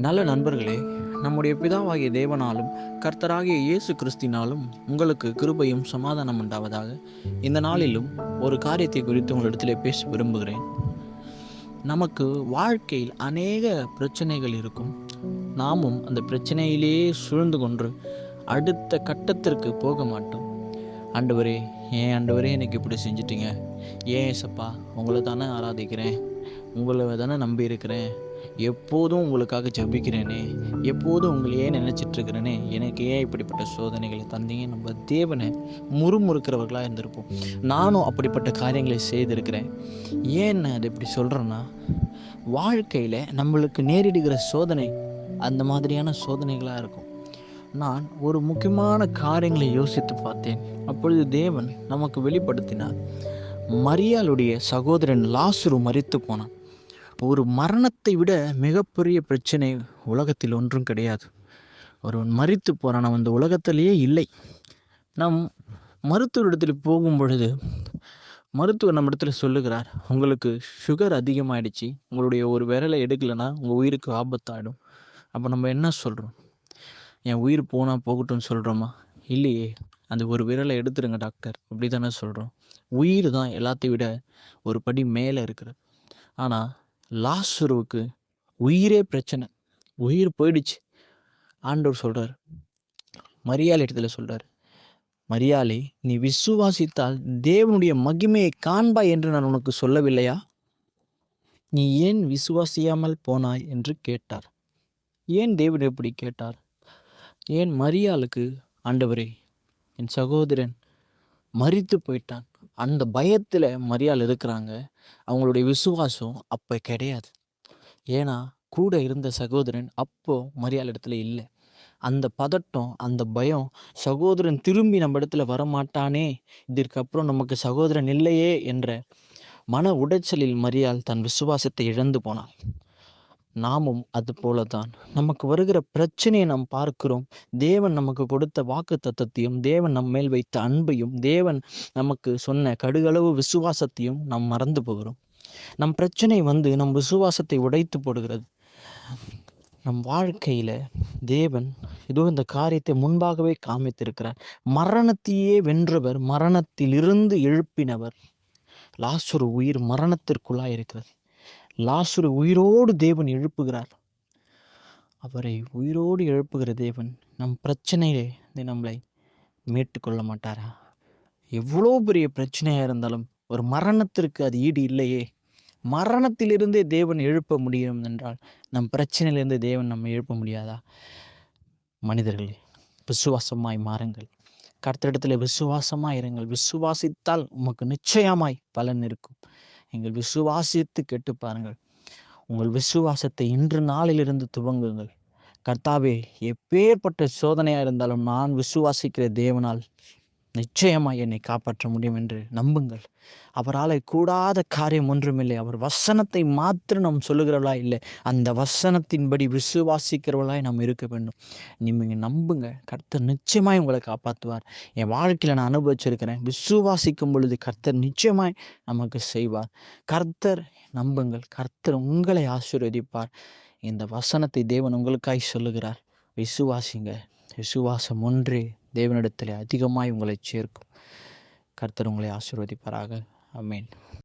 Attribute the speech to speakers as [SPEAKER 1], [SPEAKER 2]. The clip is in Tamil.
[SPEAKER 1] நல்ல நண்பர்களே, நம்முடைய பிதாவாகிய தேவனாலும் கர்த்தராகிய இயேசு கிறிஸ்தினாலும் உங்களுக்கு கிருபையும் சமாதானம் உண்டாவதாக. இந்த நாளிலும் ஒரு காரியத்தை குறித்து உங்களிடத்திலே பேச விரும்புகிறேன். நமக்கு வாழ்க்கையில் அநேக பிரச்சனைகள் இருக்கும். நாமும் அந்த பிரச்சனையிலேயே சூழ்ந்து கொண்டு அடுத்த கட்டத்திற்கு போக மாட்டோம். ஆண்டவரே, ஏன் ஆண்டவரே எனக்கு இப்படி செஞ்சிட்டீங்க? ஏன் ஏசப்பா, உங்களை தானே ஆராதிக்கிறேன், உங்களை தானே நம்பி இருக்கிறேன், எப்போதும் உங்களுக்காக ஜெபிக்கிறேனே, எப்போதும் உங்களையே நினச்சிட்ருக்கிறேனே, எனக்கு ஏன் இப்படிப்பட்ட சோதனைகளை தந்தீங்க? நம்ம தேவனை முறுமுறுக்கிறவர்களாக இருந்திருப்போம். நானும் அப்படிப்பட்ட காரியங்களை செய்திருக்கிறேன். ஏன் நான் அதை இப்படி சொல்கிறேன்னா, வாழ்க்கையில் நம்மளுக்கு நேரிடுகிற சோதனை அந்த மாதிரியான சோதனைகளாக இருக்கும். நான் ஒரு முக்கியமான காரியங்களை யோசித்து பார்த்தேன். அப்பொழுது தேவன் நமக்கு வெளிப்படுத்தினார். மரியாளுடைய சகோதரன் லாசரு மரித்து போனான். ஒரு மரணத்தை விட மிகப்பெரிய பிரச்சனை உலகத்தில் ஒன்றும் கிடையாது. ஒருவன் மரித்து போகிறான், அவன் இந்த உலகத்திலேயே இல்லை. நம் மருத்துவரிடத்தில் போகும் பொழுது மருத்துவர் நம்ம இடத்துல சொல்லுகிறார், உங்களுக்கு சுகர் அதிகமாகிடுச்சு, உங்களுடைய ஒரு விரலை எடுக்கலைன்னா உங்கள் உயிருக்கு ஆபத்தாகிடும். அப்போ நம்ம என்ன சொல்கிறோம்? என் உயிர் போனால் போகட்டும்னு சொல்கிறோமா? இல்லையே, அந்த ஒரு விரலை எடுத்துருங்க டாக்டர், அப்படி தானே சொல்கிறோம். உயிர் தான் எல்லாத்தையும் விட ஒரு படி மேலே இருக்கிறது. ஆனால் லாசருவுக்கு உயிரே பிரச்சனை, உயிர் போயிடுச்சு. ஆண்டவர் சொல்கிறார், மரியாள் இடத்துல சொல்கிறார், மரியாளே, நீ விசுவாசித்தால் தேவனுடைய மகிமையை காண்பாய் என்று நான் உனக்கு சொல்லவில்லையா? நீ ஏன் விசுவாசியாமல் போனாய் என்று கேட்டார். ஏன் தேவன் எப்படி கேட்டார்? ஏன் மரியாளுக்கு, ஆண்டவரே, என் சகோதரன் மரித்து போயிட்டான், அந்த பயத்தில் மரியாள் இருக்கிறாங்க. அவங்களுடைய விசுவாசம் அப்போ கிடையாது. ஏன்னா கூட இருந்த சகோதரன் அப்போ மரியாள் இடத்துல இல்லை. அந்த பதட்டம், அந்த பயம், சகோதரன் திரும்பி நம்ம இடத்துல வரமாட்டானே, இதற்கப்புறம் நமக்கு சகோதரன் இல்லையே என்ற மன உடைச்சலில் மரியாள் தன் விசுவாசத்தை இழந்து போனாள். நாமும் அது போல தான். நமக்கு வருகிற பிரச்சனையை நாம் பார்க்கிறோம். தேவன் நமக்கு கொடுத்த வாக்கு தத்தத்தையும், தேவன் நம் மேல் வைத்த அன்பையும், தேவன் நமக்கு சொன்ன கடுகளவு விசுவாசத்தையும் நாம் மறந்து போகிறோம். நம் பிரச்சனை வந்து நம் விசுவாசத்தை உடைத்து போடுகிறது. நம் வாழ்க்கையில் தேவன் இதோ இந்த காரியத்தை முன்பாகவே காமித்திருக்கிறார். மரணத்தையே வென்றவர், மரணத்திலிருந்து எழுப்பினவர். லாசரு உயிர் மரணத்திற்குள்ளாக இருக்கிறது. லாசரு உயிரோடு தேவன் எழுப்புகிறார். அவரை உயிரோடு எழுப்புகிற தேவன் நம் பிரச்சனையிலே நம்மளை மீட்டு கொள்ள மாட்டாரா? எவ்வளோ பெரிய பிரச்சனையாக இருந்தாலும் ஒரு மரணத்திற்கு அது ஈடு இல்லையே. மரணத்திலிருந்தே தேவன் எழுப்ப முடியும் என்றால் நம் பிரச்சனையிலிருந்து தேவன் நம்ம எழுப்ப முடியாதா? மனிதர்களே, விசுவாசமாய் மாறுங்கள். கர்த்தரிடத்தில் விசுவாசமாய் இருங்கள். விசுவாசித்தால் உமக்கு நிச்சயமாய் பலன் இருக்கும். நீங்கள் விசுவாசித்து கேட்டு பாருங்கள். உங்கள் விசுவாசத்தை இன்று நாளிலிருந்து துவங்குங்கள். கர்த்தாவே, எப்பேற்பட்ட சோதனையாக இருந்தாலும் நான் விசுவாசிக்கிற தேவனால் நிச்சயமாக என்னை காப்பாற்ற முடியும் என்று நம்புங்கள். அவரால் கூடாத காரியம் ஒன்றுமில்லை. அவர் வசனத்தை மாத்திரம் நாம் சொல்லுகிறவளா இல்லை, அந்த வசனத்தின்படி விசுவாசிக்கிறவளாய் நாம் இருக்க வேண்டும். நீங்கள் நம்புங்க, கர்த்தர் நிச்சயமாய் உங்களை காப்பாற்றுவார். என் வாழ்க்கையில் நான் அனுபவிச்சிருக்கிறேன். விசுவாசிக்கும் பொழுது கர்த்தர் நிச்சயமாய் நமக்கு செய்வார். கர்த்தர் நம்புங்கள், கர்த்தர் உங்களை ஆசீர்வதிப்பார். இந்த வசனத்தை தேவன் உங்களுக்காய் சொல்லுகிறார். விசுவாசிங்க. விசுவாசம் ஒன்றே தேவனிடத்தில் அதிகமாய் உங்களை சேர்க்கும். கர்த்தர் உங்களை ஆசீர்வதிப்பாராக. ஆமென்.